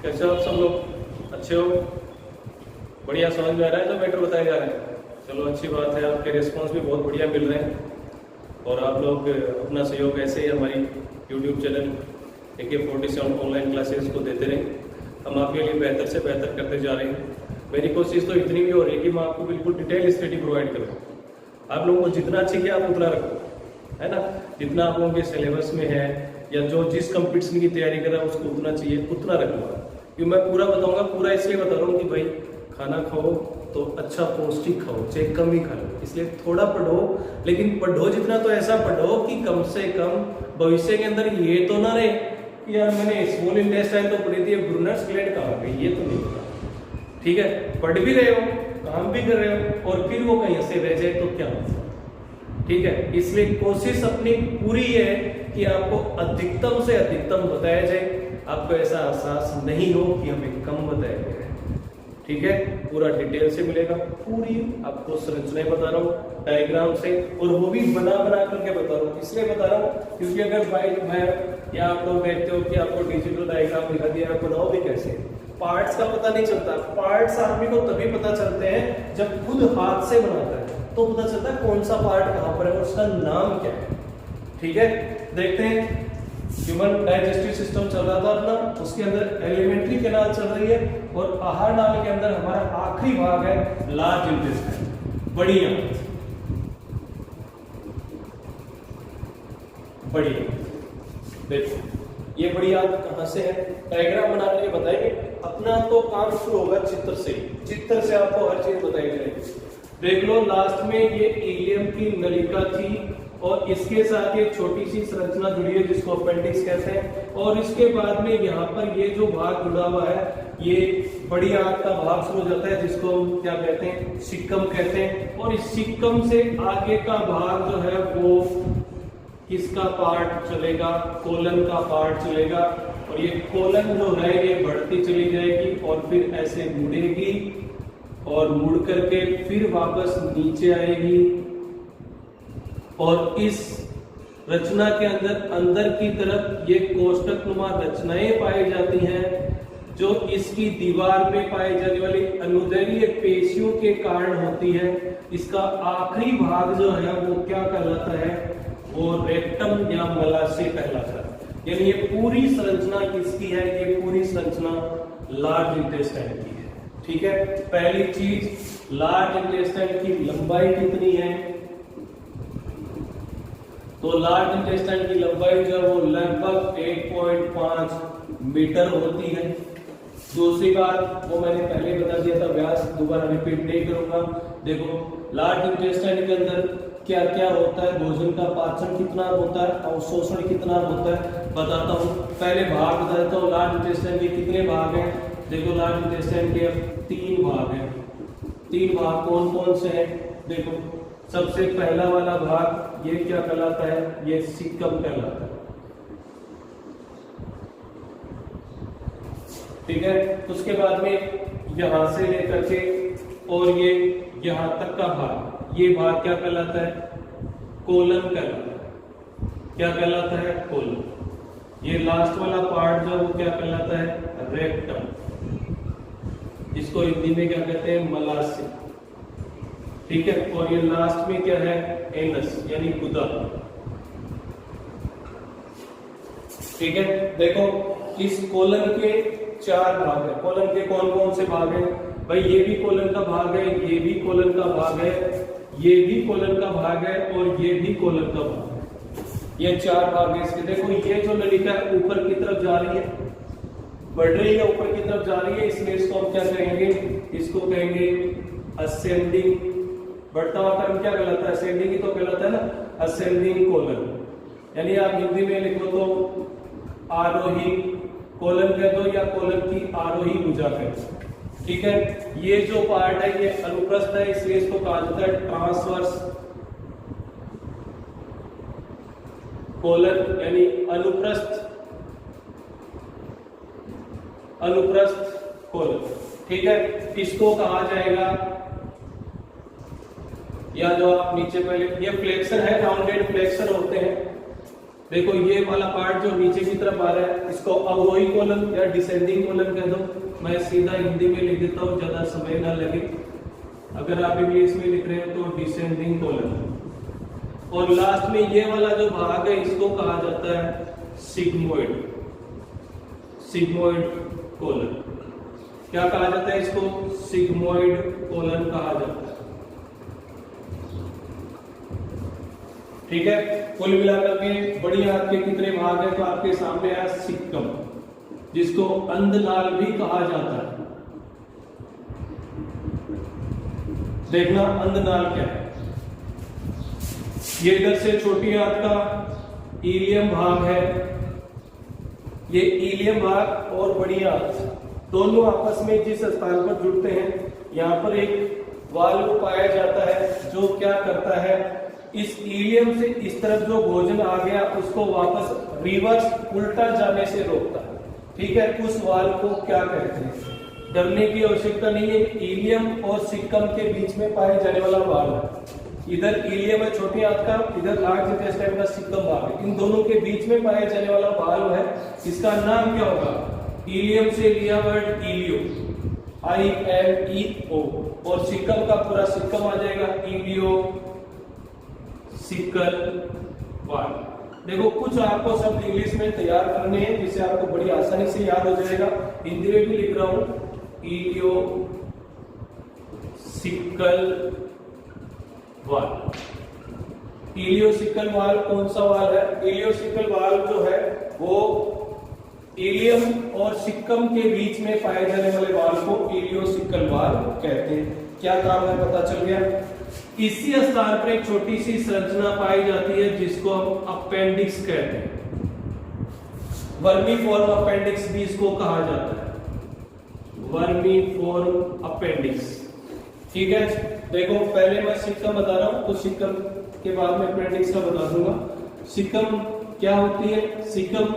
कैसे हो आप सब लोग? अच्छे हो? बढ़िया समझ में आ रहा है जो मैटर बताए जा रहे हैं? चलो अच्छी बात है, आपके रिस्पॉन्स भी बहुत बढ़िया मिल रहे हैं और आप लोग अपना सहयोग ऐसे ही हमारी YouTube channel AK47 online classes को देते रहें। हम आपके लिए बेहतर से बेहतर करते जा रहे हैं। मेरी कोशिश तो इतनी भी हो रही है कि मैं आपको बिल्कुल डिटेल स्टडी प्रोवाइड करूँ। आप लोगों को जितना चाहिए आप उतना रखो, है ना। जितना आप लोगों के सिलेबस में है या जो जिस कंपटीशन की तैयारी कर रहा है उसको उतना चाहिए उतना रखूँगा, क्योंकि मैं पूरा बताऊंगा। पूरा इसलिए बता रहा हूँ कि भाई खाना खाओ तो अच्छा पौष्टिक खाओ, चाहे कम ही खा लो, इसलिए थोड़ा पढ़ो, लेकिन पढ़ो जितना तो ऐसा पढ़ो कि कम से कम भविष्य के अंदर ये तो ना रहे कि यार मैंने स्मॉल इंटेस्टाइन तो पढ़ी थी, ब्रूनर्स ग्लैंड कहाँ गई, ये तो नहीं पता। ठीक है, पढ़ भी रहे हो, काम भी कर रहे हो और फिर वो कहीं से रह जाए तो क्या मतलब। ठीक है, इसलिए कोशिश अपनी पूरी है कि आपको अधिकतम से अधिकतम बताया जाए, आपको ऐसा एहसास नहीं हो कि हमें कम बताया गया है। ठीक है, पूरा डिटेल से मिलेगा, पूरी आपको संरचनाएं बता रहा हूँ डायग्राम से, और वो भी बना बना करके बता रहा हूँ। इसलिए बता रहा हूँ क्योंकि अगर भाई मैं या आप लोग देखते हो कि आपको डिजिटल डायग्राम दिखा दिया, आप बनाओ भी कैसे, पार्ट्स का पता नहीं चलता। पार्ट्स आदमी को तभी पता चलते हैं जब खुद हाथ से बनाता है, तो पता चलता है कौन सा पार्ट कहाँ पर है और उसका नाम क्या है। ठीक है, देखते हैं। ह्यूमन डाइजेस्टिव सिस्टम चल रहा था अपना, उसके अंदर एलिमेंट्री कैनाल चल रही है और आहार नाल के अंदर हमारा आखिरी भाग है लार्ज इंटेस्टाइन, बड़ी आंत। बड़ी आंत देखो, ये बड़ी आंत कहां से है, डायग्राम बना के बताएंगे। अपना तो काम शुरू होगा चित्र से, चित्र से आपको हर चीज बताई जाएगी। देख लो, लास्ट में ये इलियम की नलिका थी और इसके साथ एक छोटी सी संरचना जुड़ी है जिसको अपेंडिक्स कहते हैं, और इसके बाद में यहाँ पर ये जो भाग जुड़ा हुआ है ये बड़ी आंत का भाग शुरू हो जाता है जिसको हम क्या कहते हैं, सिक्कम कहते हैं। और इस सिक्कम से आगे का भाग जो है वो किसका पार्ट चलेगा, कोलन का पार्ट चलेगा, और ये कोलन जो है ये बढ़ती चली जाएगी और फिर ऐसे मुड़ेगी और मुड़ करके फिर वापस नीचे आएगी और इस रचना के अंदर अंदर की तरफ ये कोष्ठकनुमा रचनाएं पाई जाती हैं जो इसकी दीवार में पाई जाने वाली अनुदैर्घ्य पेशियों के कारण होती है। इसका आखिरी भाग जो है वो क्या कहलाता है, वो रेक्टम या मलाशय कहलाता है। यानी ये पूरी संरचना किसकी है, ये पूरी संरचना लार्ज इंटेस्टाइन की है। ठीक है, पहली चीज लार्ज इंटेस्टाइन की लंबाई कितनी है, तो लार्ज इंटेस्टाइन की लंबाई जो है वो लगभग 1.5 मीटर होती है। दूसरी बात, वो मैंने पहले बता दिया था, व्यास दोबारा रिपीट नहीं करूंगा। देखो, लार्ज इंटेस्टाइन के अंदर क्या क्या होता है, भोजन का पाचन कितना होता है, अवशोषण कितना होता है, बताता हूँ। पहले भाग बता देता हूँ, लार्ज इंटेस्टाइन के कितने भाग हैं। देखो, लार्ज इंटेस्टाइन के 3 भाग हैं। 3 भाग कौन कौन से हैं, देखो। सबसे पहला वाला भाग ये क्या कहलाता है, ये सिक्कम कहलाता है। ठीक है, उसके बाद में यहां से लेकर के और ये यहां तक का भाग, ये भाग क्या कहलाता है, कोलन कहलाता है। क्या कहलाता है, कोलन। ये लास्ट वाला पार्ट जो वो क्या कहलाता है, रेक्टम। इसको हिंदी में क्या कहते हैं, मलाशय। ठीक है, और ये लास्ट में क्या है, एनस यानी गुदा। ठीक है, देखो इस कोलन के 4 भाग है। कोलन के कौन कौन से भाग हैं भाई, ये भी कोलन का भाग है, ये भी कोलन का भाग है, ये भी कोलन का भाग है और ये भी कोलन का भाग है। ये 4 भाग है इसके। देखो, ये जो नलिका है ऊपर की तरफ जा रही है, बढ़ रही है, ऊपर की तरफ जा रही है, इसलिए इसको हम क्या कहेंगे, इसको कहेंगे असेंडिंग। बढ़ता हुआ क्रम क्या कहलाता है, असेंडिंग ही तो कहलाता है ना, असेंडिंग कोलन। यानी आप हिंदी में लिखो तो आरोही कोलन कह दो या कोलन की आरोही भुजा कह दो। ठीक है, ये जो पार्ट है ये अनुप्रस्थ है, इसलिए इसको कहा जाता है ट्रांसवर्स कोलन, यानी अनुप्रस्थ कोलन। ठीक है, इसको कहा जाएगा, या जो आप नीचे पहले, ये फ्लेक्सर है, राउंडेड फ्लेक्सर होते हैं। देखो ये वाला पार्ट जो नीचे की तरफ आ रहा है इसको अवरोही कोलन या डिसेंडिंग कोलन कह दो। मैं सीधा हिंदी में लिख देता हूँ, ज्यादा समय ना लगे। अगर आप इंग्लिश में लिख रहे हो तो डिसेंडिंग कोलन। और लास्ट में ये वाला जो भाग है इसको कहा जाता है सिग्मोइड, सिग्मोइड कोलन। क्या कहा जाता है इसको? सिग्मोइड कोलन कहा जाता है। ठीक है, कुल मिलाकर के बड़ी आंत के कितने भाग है? तो आपके सामने है सिक्कम, जिसको अंधनाल भी कहा जाता है। देखना अंधनाल क्या है। ये इधर से छोटी आंत का इलियम भाग है। ये इलियम भाग और बड़ी आंत दोनों आपस में जिस स्थान पर जुड़ते हैं, यहाँ पर एक वाल्व पाया जाता है जो क्या करता है, इस इलियम से इस तरफ जो भोजन आ गया उसको वापस रिवर्स उल्टा जाने से रोकता है। ठीक है, उस वाल्व को क्या कहते हैं? डरने की आवश्यकता नहीं है। इलियम और सिक्कम के बीच में पाए जाने वाला वाल्व है। इधर इलियम है छोटी आंत का, इधर लार्ज इंटेस्टाइन का सिक्कम भाग है। इन दोनों के बीच में पाए जाने वाला वाल्व है, इसका नाम क्या होगा? इलियम से लिया वर्ड इलियो, ILEO, और सिक्कम का पूरा सिक्कम आ जाएगा इलियो सिक्कल वाल्व। देखो कुछ आपको शब्द इंग्लिश में तैयार करने हैं जिससे आपको बड़ी आसानी से याद हो जाएगा। हिंदी में भी लिख रहा हूं, इलियो सिक्कल वाल्व। इलियोसिकल वाल्व कौन सा वाल्व है? इलियोसिकल वाल्व जो है वो इलियम और सिक्कम के बीच में पाए जाने वाले वाल्व को इलियोसिकल वाल्व कहते हैं। क्या काम है पता चल गया। इसी स्थान पर एक छोटी सी संरचना पाई जाती है जिसको हम अपेंडिक्स कहते हैं। वर्मीफॉर्म अपेंडिक्स भी इसको कहा जाता है, वर्मीफॉर्म अपेंडिक्स। ठीक है, देखो पहले मैं सिक्कम बता रहा हूं तो सिक्कम के बाद में अपेंडिक्स का बता दूंगा। सिक्कम क्या होती है? सिक्कम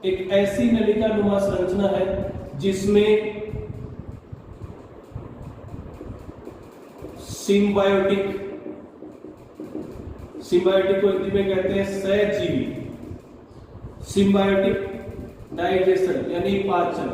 एक ऐसी नलिका नुमा संरचना है जिसमें सिम्बायोटिक को हिंदी में कहते हैं सहजीवी, सिम्बायोटिक डाइजेशन यानी पाचन,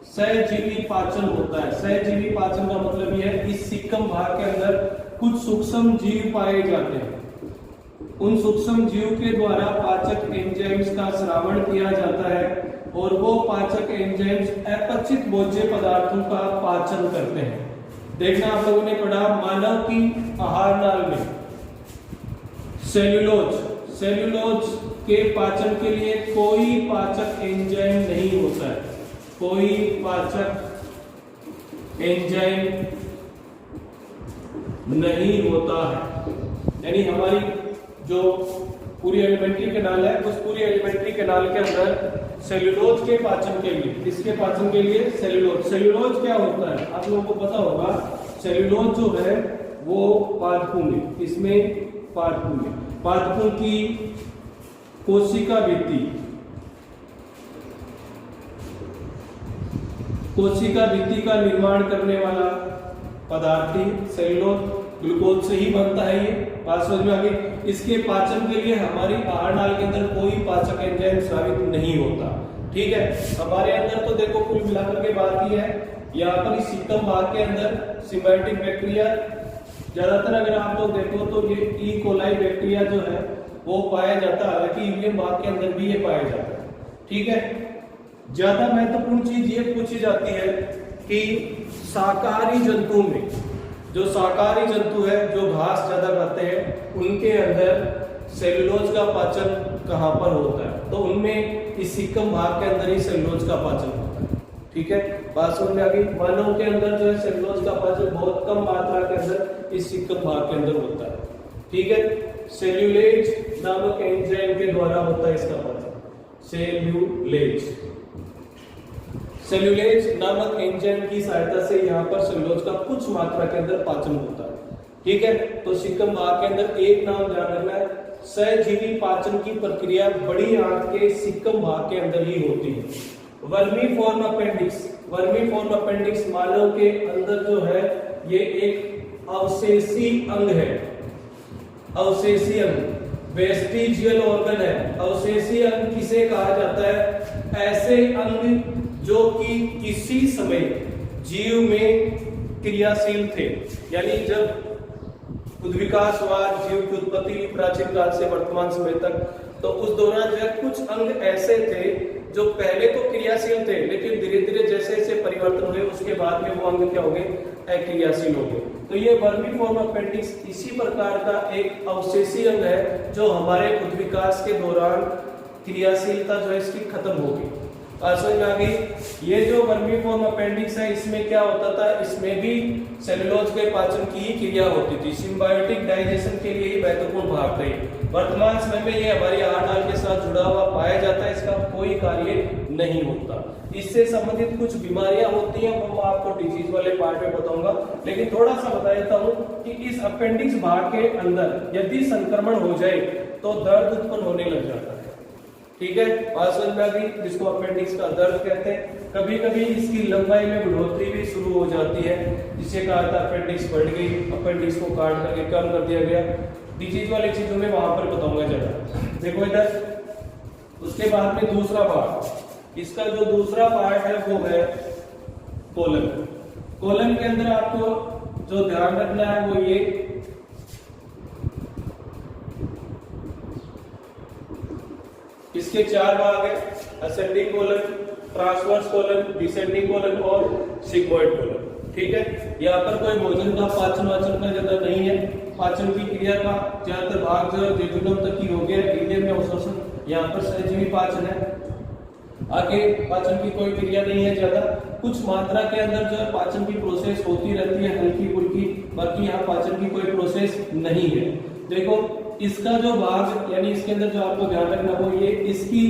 सहजीवी पाचन होता है। सहजीवी पाचन का मतलब यह है इस सिक्कम भाग के अंदर कुछ सूक्ष्म जीव पाए जाते हैं। उन सूक्ष्म जीव के द्वारा पाचक एंजाइम्स का श्रावण किया जाता है और वो पाचक एंजाइम्स अपचित भोज्य पदार्थों का पाचन करते हैं। देखना आप लोगों ने पढ़ा मानव की आहार नाल में सेल्यूलोज के पाचन के लिए कोई पाचक एंजाइम नहीं होता है, कोई पाचक एंजाइम नहीं होता है। यानी हमारी जो पूरी एलिमेंट्री कैनाल है उस पूरी एलिमेंट्री कैनाल के अंदर सेल्यूलोज के पाचन के लिए, इसके पाचन के लिए सेल्यूलोज क्या होता है आप लोगों को पता होगा। सेल्यूलोज जो है वो पादपों में, इसमें पादपों की कोशिका भित्ति का निर्माण करने वाला पदार्थ ही सेल्यूलोज, ग्लूकोज से ही बनता है। ये बात समझ में आ गई। इसके पाचन के लिए हमारी आहार नाल के अंदर कोई पाचक एंजाइम स्रावित नहीं होता। ठीक है, हमारे अंदर तो देखो कुल मिलाकर के बात ही है, यहाँ पर इस सिक्कम भाग के अंदर सिम्बायोटिक बैक्टीरिया ज्यादातर अगर आप लोग देखो तो ये ई कोलाई बैक्टीरिया जो है वो पाया जाता है, हालांकि इलियम भाग के अंदर भी ये पाया जाता है। ठीक है, ज्यादा महत्वपूर्ण चीज ये पूछी जाती है कि शाकाहारी जंतु में, जो शाकाहारी जंतु है जो घास ज्यादा खाते हैं उनके अंदर सेल्यूलोज का पाचन कहां पर होता है? तो उनमें इस सिक्कम भाग के अंदर ही सेल्यूलोज का पाचन होता है। ठीक है, बात समझ में आ गई। मानव के अंदर जो है सेल्यूलोज का पाचन बहुत कम मात्रा के अंदर इस सिक्कम भाग के अंदर होता है। ठीक है, सेल्यूलेज नामक एंजाइम के द्वारा होता है इसका पाचन। सेल्यूलेज नामक एंजाइम की सहायता से यहाँ पर सेल्यूलोज का कुछ मात्रा के अंदर पाचन होता है। ठीक है, तो सिक्कम भाग के अंदर एक नाम ध्यान रखना है, सहजीवी पाचन की प्रक्रिया बड़ी आंत के सिक्कम भाग के अंदर ही होती है। वर्मीफॉर्म अपेंडिक्स मानव के अंदर जो है ये एक अवशेषी अंग है। अवशेषी अंग वेस्टिजियल ऑर्गन है। अवशेषीय अंग किसे कहा जाता है? ऐसे अंग जो कि किसी समय जीव में क्रियाशील थे, यानी जब उद्विकास हुआ, जीव की उत्पत्ति हुई प्राचीन काल से वर्तमान समय तक, तो उस दौरान जो है कुछ अंग ऐसे थे जो पहले तो क्रियाशील थे, लेकिन धीरे धीरे जैसे जैसे परिवर्तन हुए उसके बाद में वो अंग क्या हो गए? अक्रियाशील हो गए। तो ये वर्मीफॉर्म अपेंडिक्स इसी प्रकार का एक अवशेषीय अंग है जो हमारे उद्विकास के दौरान क्रियाशीलता जो है इसकी खत्म हो गई। समझ में आ गई? ये जो वर्मीफॉर्म अपेंडिक्स है इसमें क्या होता था? इसमें भी सेलुलोज के पाचन की ही क्रिया होती थी, सिम्बायोटिक डाइजेशन के लिए ही महत्वपूर्ण भाग थे। वर्तमान समय में ये हमारी आहार के साथ जुड़ा हुआ पाया जाता है, इसका कोई कार्य नहीं होता। इससे संबंधित कुछ बीमारियां होती हैं, वो मैं आपको डिजीज वाले पार्ट में बताऊंगा, लेकिन थोड़ा सा बता देता हूं कि इस अपेंडिक्स भाग के अंदर यदि संक्रमण हो जाए तो दर्द उत्पन्न होने लग जाता है। ठीक है, बात समझ में आ गई? जिसको अपेंडिक्स का दर्द कहते हैं। कभी कभी इसकी लंबाई में बढ़ोतरी भी शुरू हो जाती है, जिसे कहा था अपेंडिक्स बढ़ गई, अपेंडिक्स को काट करके कम कर दिया गया। डिजीज वाली चीजों में वहां पर बताऊंगा जरा। देखो इधर, उसके बाद में दूसरा पार्ट, इसका जो दूसरा पार्ट है वो है कोलन। कोलन के अंदर आपको जो ध्यान रखना है वो ये, इसके 4 भाग है, ascending colon, transverse colon, descending colon और सिग्मोइड कोलन। ठीक है, यहाँ पर कोई भोजन का पाचन वाचन का ज्यादा नहीं है, पाचन की क्रिया का ज्यादातर भाग जो है जेजुनम तक ही हो गया, इलियम में अवशोषण, यहाँ पर सहजीवी पाचन है, आगे पाचन की कोई क्रिया नहीं है ज्यादा। कुछ मात्रा के अंदर जो है पाचन की प्रोसेस होती रहती है हल्की फुल्की, बाकी यहाँ पाचन की कोई प्रोसेस नहीं है। देखो इसका जो भाग, यानी इसके अंदर जो आपको ध्यान रखना वो ये, इसकी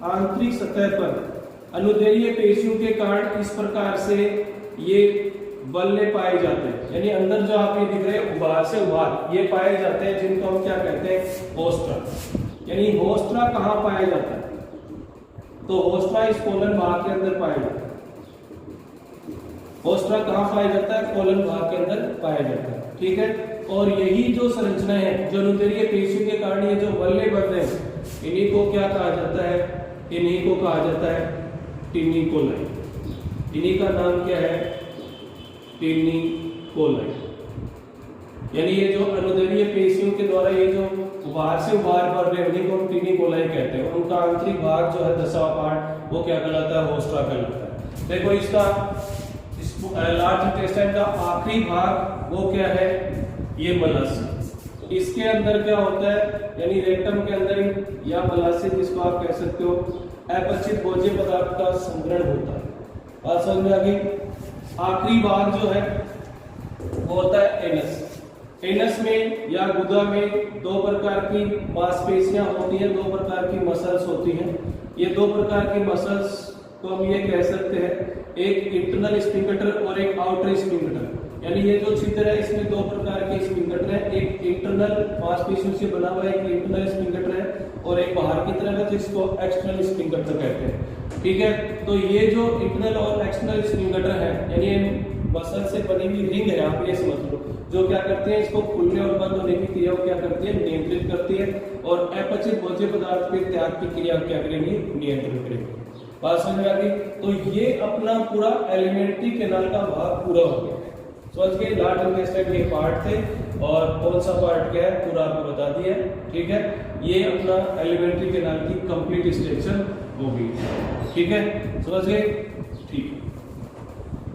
आंतरिक सतह पर अनुदैर्ध्य पेशियों के कारण इस प्रकार से ये बल्ले पाए जाते हैं, यानी अंदर जो आप ये दिख रहे हैं उभार से उभार ये पाए जाते हैं, जिनको हम क्या कहते हैं? होस्ट्रा। यानी होस्ट्रा कहाँ पाया जाता है? तो होस्ट्रा इस कोलन भाग के अंदर पाया जाता है। होस्ट्रा कहाँ पाया जाता है? कोलन भाग के अंदर पाया जाता है। ठीक है, और यही जो संरचना है, जो अनुदैर्ध्य पेशियों के कारण ये जो बल्ले बन रहे हैं, इन्हीं को क्या कहा जाता है? इन्हीं को कहा जाता है टिनिकोलाई। इन्हीं का नाम क्या है? टिनिकोलाई। यानी ये जो अनुदैर्ध्य पेशियों के द्वारा ये जो उभार से उभार बढ़ रहे हैं उन्हीं को हम टिनिकोलाई कहते हैं। उनका आंतरिक भाग जो है 10वां पार्ट वो क्या कहलाता है? होस्ट्रा कहलाता है। देखो इसका लार्ज इंटेस्टाइन का आखिरी भाग वो क्या है? ये मलाशय। इसके अंदर क्या होता है? यानी रेक्टम के अंदर या मलाशय जिसको आप कह सकते हो, अपचित भोज्य पदार्थ का संग्रहण होता है। बात समझ में आ गई? आखिरी भाग जो है वो होता है एनस। एनस में या गुदा में 2 प्रकार की मांसपेशियां होती हैं, 2 प्रकार की मसल्स होती हैं। ये 2 प्रकार की मसल्स को हम ये कह सकते हैं, एक इंटरनल स्फिंक्टर और एक आउटर स्फिंक्टर। यानी ये जो छिद्र है इसमें 2 प्रकार के स्फिंक्टर है, एक इंटरनल मांसपेशियों से बना हुआ एक इंटरनल स्फिंक्टर है और एक बाहर की तरफ है जिसको एक्सटर्नल स्फिंक्टर कहते हैं। ठीक है, तो ये जो इंटरनल और एक्सटर्नल स्फिंक्टर है, यानी मसल से बनी हुई रिंग है, आप ये समझ लो, जो क्या करते हैं इसको खुलने और बंद होने की क्रिया क्या करती है? नियंत्रित करती है, और अपचित भोज्य पदार्थ के त्याग की क्रिया क्या करेंगी? नियंत्रित करेंगी। बात समझ में आ गई? तो ये अपना पूरा एलिमेंट्री कैनाल का भाग पूरा हो गया। समझ गए? लार्ज इंटेस्टाइन के पार्ट थे और कौन सा पार्ट क्या है पूरा आपको बता दिया। ठीक है, ये अपना एलिमेंट्री कैनाल की कंप्लीट स्ट्रक्चर हो गई। ठीक है, समझ गए?